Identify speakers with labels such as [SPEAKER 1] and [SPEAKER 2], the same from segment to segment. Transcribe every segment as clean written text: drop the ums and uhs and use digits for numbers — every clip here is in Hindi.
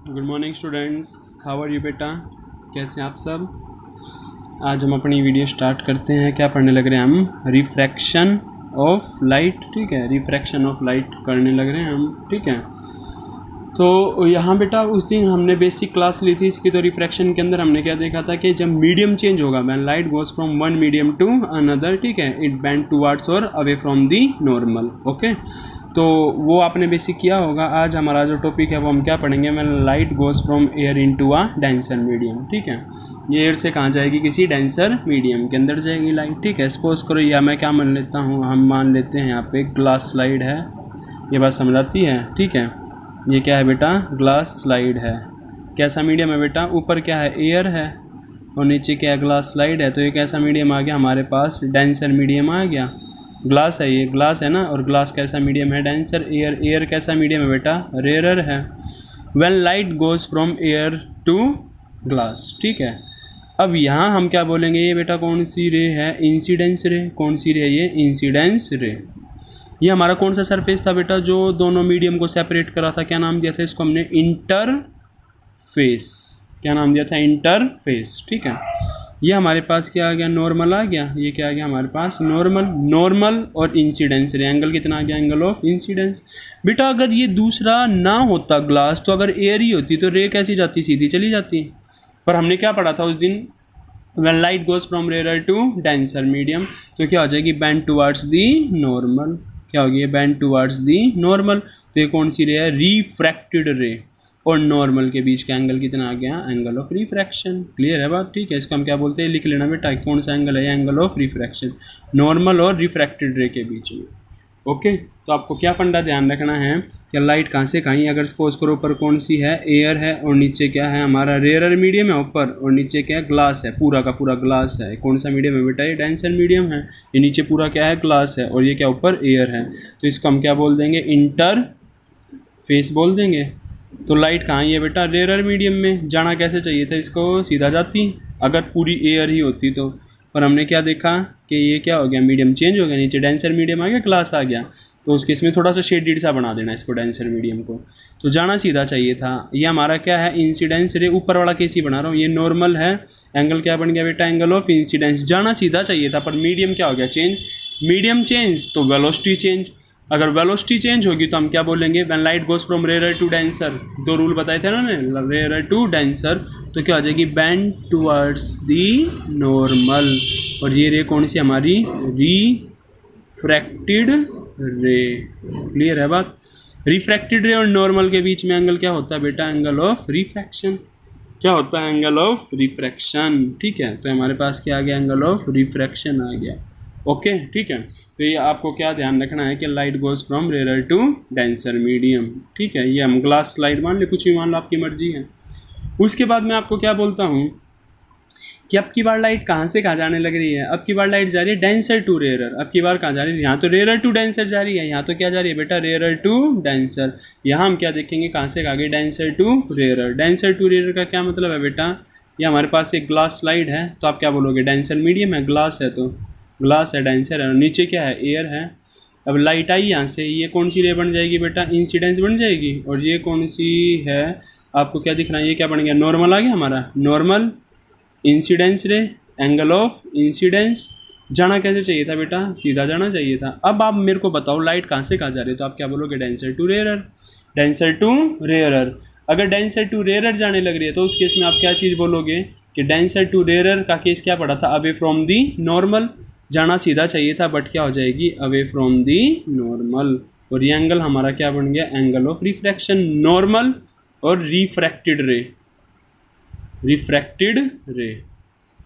[SPEAKER 1] Good morning students, how are you बेटा? कैसे हैं आप सब? आज हम अपनी वीडियो स्टार्ट करते हैं। क्या पढ़ने लग रहे हैं हम? Refraction of light. ठीक है, रिफ्रैक्शन ऑफ लाइट करने लग रहे हैं हम। ठीक है, तो यहाँ बेटा उस दिन हमने बेसिक क्लास ली थी इसकी। तो रिफ्रैक्शन के अंदर हमने क्या देखा था कि जब मीडियम चेंज होगा, when light goes from one medium to another, ठीक है, इट बेंड टुवर्ड्स और away from the normal. Okay, तो वो आपने बेसिक किया होगा। आज हमारा जो टॉपिक है वो हम क्या पढ़ेंगे? When light goes from air into a denser medium. ठीक है, ये एयर से कहाँ जाएगी? किसी डेंसर मीडियम के अंदर जाएगी लाइट। ठीक है, सपोज करो या मैं क्या मान लेता हूँ, हम मान लेते हैं यहाँ पे ग्लास स्लाइड है। ये बात समझ आती है? ठीक है, ये क्या है बेटा? ग्लास स्लाइड है। कैसा मीडियम है बेटा? ऊपर क्या है? एयर है, और नीचे क्या है? ग्लास स्लाइड है। तो ये कैसा मीडियम आ गया हमारे पास? डेंसर मीडियम आ गया। ग्लास है, ये ग्लास है ना, और ग्लास कैसा मीडियम है? डेंसर। एयर, एयर कैसा मीडियम है बेटा? रेयर है। When light goes from air to glass. ठीक है, अब यहाँ हम क्या बोलेंगे? ये बेटा कौन सी रे है? इंसिडेंस रे। कौन सी रे है ये? इंसिडेंस रे। ये हमारा कौन सा सरफेस था बेटा जो दोनों मीडियम को सेपरेट करा था? क्या नाम दिया था इसको हमने? इंटरफेस। क्या नाम दिया था? इंटरफेस। ठीक है, ये हमारे पास क्या आ गया? नॉर्मल आ गया। ये क्या आ गया हमारे पास? नॉर्मल। नॉर्मल और इंसिडेंस रे, एंगल कितना आ गया? Angle of incidence. बेटा अगर ये दूसरा ना होता ग्लास, तो अगर एयर ही होती तो रे कैसी जाती? सीधी चली जाती। पर हमने क्या पढ़ा था उस दिन? When light goes from rarer to denser medium, तो क्या हो जाएगी? Bend towards the normal. क्या होगी? Bend towards the normal. तो ये कौन सी रे है? रिफ्रैक्टेड रे। और नॉर्मल के बीच का एंगल कितना आ गया? Angle of refraction. क्लियर है बात? ठीक है, इसको हम क्या बोलते हैं? लिख लेना बेटा, कौन सा एंगल है? एंगल ऑफ रिफ्रैक्शन, नॉर्मल और रिफ्रैक्टेड रे के बीच में। ओके, तो आपको क्या फंडा ध्यान रखना है कि लाइट कहाँ से कहीं, अगर सपोज करो ऊपर कौन सी है? एयर है, और नीचे क्या है हमारा? रेयर मीडियम है ऊपर, और नीचे क्या है? ग्लास है, पूरा का पूरा ग्लास है। कौन सा मीडियम है बेटा? ये डेंसर मीडियम है। ये नीचे पूरा क्या है? ग्लास है, और ये क्या ऊपर? एयर है। तो इसको हम क्या बोल देंगे? इंटर फेस बोल देंगे। तो लाइट कहाँ है बेटा? रेयर मीडियम में। जाना कैसे चाहिए था इसको? सीधा जाती, अगर पूरी एयर ही होती तो। पर हमने क्या देखा कि ये क्या हो गया? मीडियम चेंज हो गया, नीचे डेंसर मीडियम आ गया, ग्लास आ गया। तो उसके इसमें थोड़ा सा शेडेड सा बना देना इसको, डेंसर मीडियम को। तो जाना सीधा चाहिए था। ये हमारा क्या है? इंसिडेंस रे। ऊपर वाला केस ही बना रहा हूँ, ये नॉर्मल है। एंगल क्या बन गया बेटा? Angle of incidence. जाना सीधा चाहिए था, पर मीडियम क्या हो गया? चेंज। मीडियम चेंज तो वेलोसिटी चेंज। अगर वेलोसिटी चेंज होगी तो हम क्या बोलेंगे? When light goes from rare to denser. दो रूल बताए थे ना, रेयर टू डेंसर। तो क्या हो जाएगी? Bend towards the normal. और ये रे कौन सी हमारी? रिफ्रैक्टेड रे। क्लियर है बात? रिफ्रैक्टेड रे और नॉर्मल के बीच में एंगल क्या होता है बेटा? Angle of refraction. क्या होता है? Angle of refraction. ठीक है, तो हमारे पास क्या आ गया? एंगल ऑफ रिफ्रैक्शन आ गया। ओके, ठीक है, तो ये आपको क्या ध्यान रखना है कि light goes from rare to denser medium. ठीक है, ये हम ग्लास स्लाइड मान ले, कुछ भी मान लो, आपकी मर्जी है। उसके बाद मैं आपको क्या बोलता हूँ कि अब की बार लाइट कहाँ से कहाँ जाने लग रही है? अब की बार लाइट जा रही है डेंसर टू रेयर। अब की बार कहाँ जा रही है? यहाँ तो रेयर टू डेंसर जा रही है, यहाँ तो क्या जा रही है बेटा? Rare to denser. यहाँ हम क्या देखेंगे? कहाँ से कहाँ गई? Denser to rare. Denser to rare का क्या मतलब है बेटा? ये हमारे पास एक ग्लास स्लाइड है, तो आप क्या बोलोगे? डेंसर मीडियम है, ग्लास है तो ग्लास है, डेंसर है, और नीचे क्या है? एयर है। अब लाइट आई यहाँ से, ये कौन सी रे बन जाएगी बेटा? इंसिडेंस बन जाएगी। और ये कौन सी है? आपको क्या दिख रहा है? ये क्या बन गया? नॉर्मल आ गया हमारा, नॉर्मल। इंसिडेंस रे, एंगल ऑफ इंसिडेंस। जाना कैसे चाहिए था बेटा? सीधा जाना चाहिए था। अब आप मेरे को बताओ लाइट कहाँ से कहाँ जा रही है? तो आप क्या बोलोगे? Denser to rare. Denser to rare. अगर डेंसर टू रेयर जाने लग रही है तो उस केस में आप क्या चीज़ बोलोगे कि डेंसर टू रेयर का केस क्या पड़ा था? Away from the normal. जाना सीधा चाहिए था, बट क्या हो जाएगी? Away from the normal. और ये एंगल हमारा क्या बन गया? Angle of refraction. नॉर्मल और रिफ्रैक्टेड रे। रिफ्रैक्टेड रे,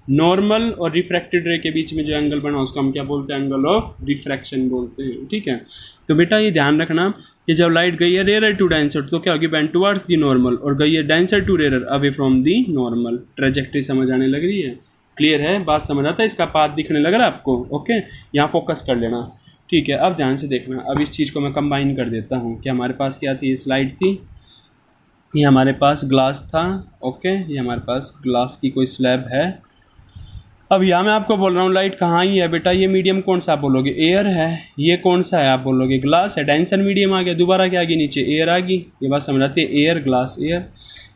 [SPEAKER 1] नॉर्मल और रिफ्रैक्टेड रे के बीच में जो एंगल बना उसको हम क्या बोलते हैं? एंगल ऑफ रिफ्रैक्शन बोलते हैं। ठीक है, तो बेटा ये ध्यान रखना कि जब लाइट गई है रेयर टू डेंसर तो क्या होगी? बेंड टुवर्ड्स दी नॉर्मल, और गई है denser to rare away from the normal. Trajectory समझ आने लग रही है? क्लियर है? बात समझ आता है? इसका पाथ दिखने लग रहा है आपको? ओके, यहाँ फोकस कर लेना। ठीक है, अब ध्यान से देखना। अब इस चीज़ को मैं कंबाइन कर देता हूँ कि हमारे पास क्या थी? स्लाइड थी, ये हमारे पास ग्लास था। ओके, ये हमारे पास ग्लास की कोई स्लैब है, अब यहाँ मैं आपको बोल रहा हूँ लाइट कहाँ ही है बेटा, ये मीडियम कौन सा आप बोलोगे, एयर है। ये कौन सा है आप बोलोगे, ग्लास है। डेंसर मीडियम आ गया, दोबारा क्या आ गई नीचे, एयर आ गई। ये बात समझ आती है, air glass air.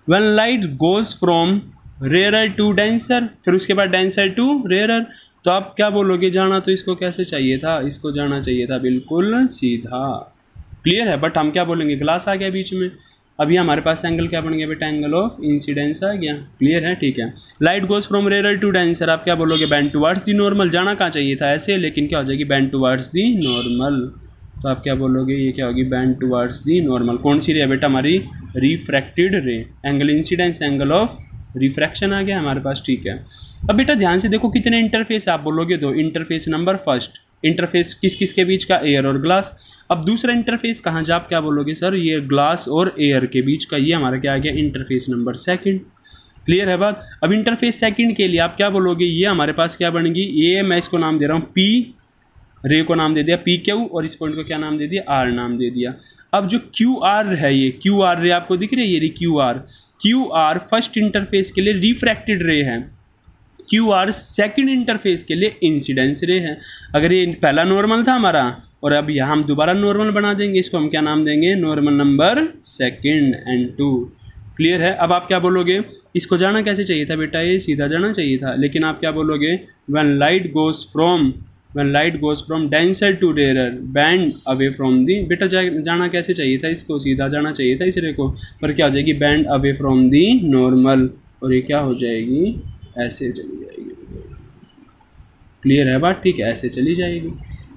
[SPEAKER 1] When light goes from rarer to denser, फिर उसके बाद डेंसर टू रेयरर, तो आप क्या बोलोगे, जाना तो इसको कैसे चाहिए था, इसको जाना चाहिए था बिल्कुल सीधा। क्लियर है, बट हम क्या बोलेंगे, ग्लास आ गया बीच में। अभी हमारे पास एंगल क्या बन गया बेटा, एंगल ऑफ इंसिडेंस आ गया। क्लियर है, ठीक है। Light goes from rarer to denser, आप क्या बोलोगे, बेंड टुवर्ड्स दी नॉर्मल। जाना कहाँ चाहिए था ऐसे, लेकिन क्या हो जाएगी, बेंड टुवर्ड्स दी नॉर्मल। तो आप क्या बोलोगे, ये क्या होगी, बेंड टुवर्ड्स दी नॉर्मल। कौन सी रे है बेटा हमारी, refracted ray. Angle incidence, angle of refraction आ गया हमारे पास, ठीक है। अब बेटा ध्यान से देखो कितने इंटरफेस आप बोलोगे, दो इंटरफेस। नंबर फर्स्ट इंटरफेस किस किस के बीच का, एयर और ग्लास। अब दूसरा इंटरफेस कहाँ जा, आप क्या बोलोगे सर, ये ग्लास और एयर के बीच का, ये हमारा क्या आ गया, इंटरफेस नंबर सेकंड। क्लियर है बात। अब इंटरफेस सेकंड के लिए आप क्या बोलोगे, ये हमारे पास क्या बनेगी, ये मैं इसको नाम दे रहा हूँ पी, रे को नाम दे दिया पी क्यू, और इस पॉइंट को क्या नाम दे दिया, आर नाम दे दिया। अब जो क्यू आर है, ये क्यू आर रे आपको दिख रही है, ये क्यू आर फर्स्ट इंटरफेस के लिए रिफ्रैक्टेड रे है, क्यू आर सेकेंड इंटरफेस के लिए इंसिडेंस रे है। अगर ये पहला नॉर्मल था हमारा, और अब यहाँ हम दोबारा नॉर्मल बना देंगे, इसको हम क्या नाम देंगे, normal number second N2। Clear है। अब आप क्या बोलोगे, इसको जाना कैसे चाहिए था बेटा, ये सीधा जाना चाहिए था, लेकिन आप क्या बोलोगे, when light goes from denser to rarer bend away from the. बेटा जाना कैसे चाहिए था, इसको सीधा जाना चाहिए था इस रे को, पर क्या हो जाएगी, band away from the normal, और ये क्या हो जाएगी, ऐसे चली जाएगी। क्लियर है बात, ठीक है, ऐसे चली जाएगी।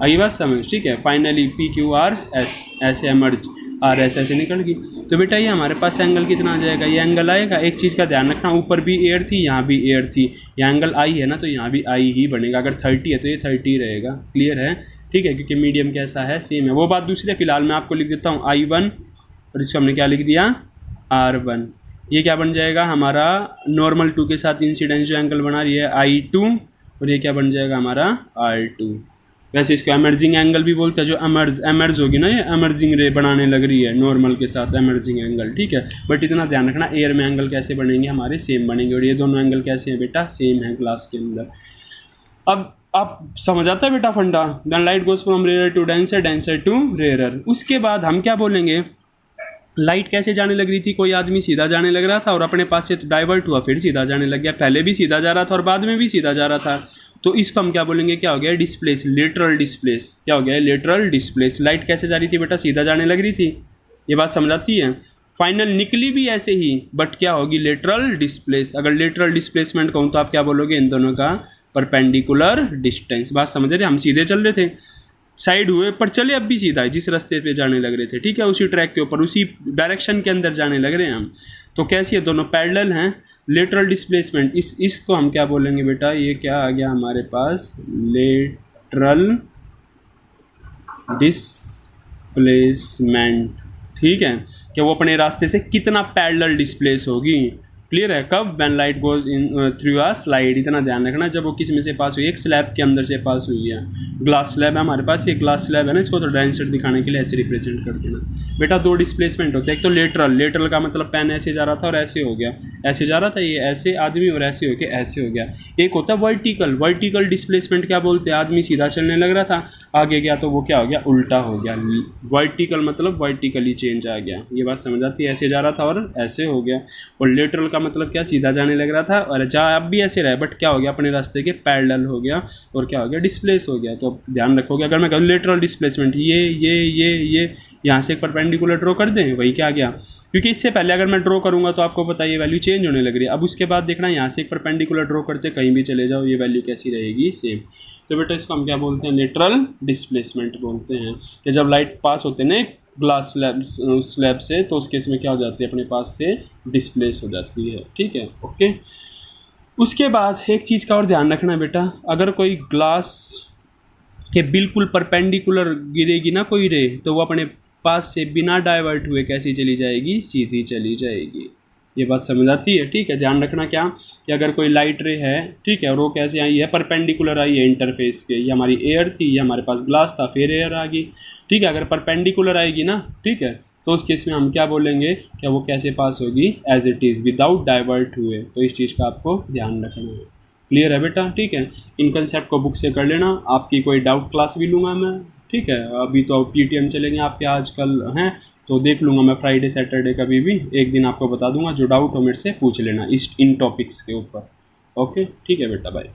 [SPEAKER 1] आई बात समझ, ठीक है। Finally P Q R S ऐसे एमर्ज, आर एस ऐसे निकल गई। तो बेटा ये हमारे पास एंगल कितना आ जाएगा, ये एंगल आएगा। एक चीज़ का ध्यान रखना, ऊपर भी एयर थी, यहाँ भी एयर थी, यहाँ एंगल आई है ना, तो यहाँ भी आई ही बनेगा। अगर 30 है तो ये 30 रहेगा। क्लियर है, ठीक है, क्योंकि मीडियम कैसा है, सेम है। वो बात दूसरी है, फिलहाल मैं आपको लिख देता हूँ I1, और इसको हमने क्या लिख दिया, R1। ये क्या बन जाएगा हमारा, नॉर्मल 2 के साथ इंसिडेंस जो एंगल बना रही है I2, और ये क्या बन जाएगा हमारा R2। वैसे इसको एमर्जिंग एंगल भी बोलते हैं, जो एमर्ज होगी ना, ये एमर्जिंग रे बनाने लग रही है नॉर्मल के साथ, एमर्जिंग एंगल, ठीक है। बट इतना ध्यान रखना, एयर में एंगल कैसे बनेंगे, हमारे सेम बनेंगे, और ये दोनों एंगल कैसे हैं बेटा, सेम है ग्लास के अंदर। अब आप समझ आता है बेटा फंडा, then light goes from rarer to denser, denser to rarer. उसके बाद हम क्या बोलेंगे, लाइट कैसे जाने लग रही थी, कोई आदमी सीधा जाने लग रहा था और अपने पास से तो डाइवर्ट हुआ, फिर सीधा जाने लग गया। पहले भी सीधा जा रहा था और बाद में भी सीधा जा रहा था, तो इसको हम क्या बोलेंगे, क्या हो गया, डिस्प्लेस, लेटरल डिस्प्लेस। क्या हो गया, लेटरल डिस्प्लेस। लाइट कैसे जा रही थी बेटा, सीधा जाने लग रही थी, ये बात समझ आती है। फाइनल निकली भी ऐसे ही, बट क्या होगी, लेटरल डिस्प्लेस। अगर लेटरल डिस्प्लेसमेंट कहूँ तो आप क्या बोलोगे, इन दोनों का परपेंडिकुलर डिस्टेंस। बात समझ रहे, हम सीधे चल रहे थे, साइड हुए पर चले अब भी सीधा है, जिस रास्ते पे जाने लग रहे थे, ठीक है, उसी ट्रैक के ऊपर, उसी डायरेक्शन के अंदर जाने लग रहे हैं हम। तो कैसी है, दोनों पैरेलल हैं। लेटरल डिस्प्लेसमेंट, इसको हम क्या बोलेंगे बेटा, ये क्या आ गया हमारे पास, लेटरल डिस्प्लेसमेंट, ठीक है, कि वो अपने रास्ते से कितना पैरेलल डिस्प्लेस होगी। क्लियर है, कब, when light goes in through a slide. इतना ध्यान रखना, जब वो किस में से पास हुई, एक स्लैब के अंदर से पास हुई है। ग्लास स्लैब है हमारे पास, ये ग्लास स्लैब है ना, इसको तो डायरेक्शन दिखाने के लिए ऐसे रिप्रेजेंट कर देना बेटा। दो डिस्प्लेसमेंट होते हैं, एक तो लेटरल का मतलब पेन ऐसे जा रहा था और ऐसे हो गया, ऐसे जा रहा था ये ऐसे आदमी, और ऐसे होके ऐसे हो गया। एक होता है वर्टिकल डिस्प्लेसमेंट, क्या बोलते हैं, आदमी सीधा चलने लग रहा था, आगे गया तो वो क्या हो गया, उल्टा हो गया। वर्टिकल मतलब वर्टिकली चेंज आ गया, ये बात समझ आती है, ऐसे जा रहा था और ऐसे हो गया। और लेटरल का मतलब क्या, सीधा जाने लग रहा था और जा अब भी ऐसे रहा, बट क्या हो गया, अपने रास्ते के पैरेलल हो गया, और क्या हो गया, डिस्प्लेस हो गया। तो ध्यान रखोगे, अगर मैं कहूँ लेटरल डिस्प्लेसमेंट, ये यहाँ से एक परपेंडिकुलर ड्रॉ कर दें, वही क्या गया, क्योंकि इससे पहले अगर मैं ड्रॉ करूँगा तो आपको पता है ये वैल्यू चेंज होने लग रही है। अब उसके बाद देखना, यहाँ से एक परपेंडिकुलर ड्रॉ करते कहीं भी चले जाओ, ये वैल्यू कैसी रहेगी, सेम। तो बेटा इसको हम क्या बोलते हैं, लेटरल डिस्प्लेसमेंट बोलते हैं, कि जब लाइट पास होते हैं ना ग्लास स्लैब से, तो उस केस में क्या हो जाती है, अपने पास से डिस्प्लेस हो जाती है, ठीक है, ओके। उसके बाद एक चीज़ का और ध्यान रखना बेटा, अगर कोई ग्लास के बिल्कुल परपेंडिकुलर गिरेगी ना कोई रे, तो वो अपने पास से बिना डाइवर्ट हुए कैसी चली जाएगी, सीधी चली जाएगी। ये बात समझ आती है, ठीक है। ध्यान रखना क्या, कि अगर कोई लाइट रे है, ठीक है, और वो कैसे आई है, परपेंडिकुलर आई है इंटरफेस के, ये हमारी एयर थी, ये हमारे पास ग्लास था, फिर एयर आ गई, ठीक है। अगर परपेंडिकुलर आएगी ना, ठीक है, तो उस केस में हम क्या बोलेंगे, क्या वो कैसे पास होगी, as it is, without divert हुए। तो इस चीज़ का आपको ध्यान रखना है। क्लियर है बेटा? ठीक है, इन कंसेप्ट को बुक से कर लेना। आपकी कोई डाउट क्लास भी लूँगा मैं, ठीक है। अभी तो पीटीएम चलेंगे आपके आजकल हैं, तो देख लूँगा मैं फ्राइडे सैटरडे कभी भी एक दिन आपको बता दूंगा। जो डाउट हो मेरे से पूछ लेना इस इन टॉपिक्स के ऊपर। ओके ठीक है बेटा, बाय।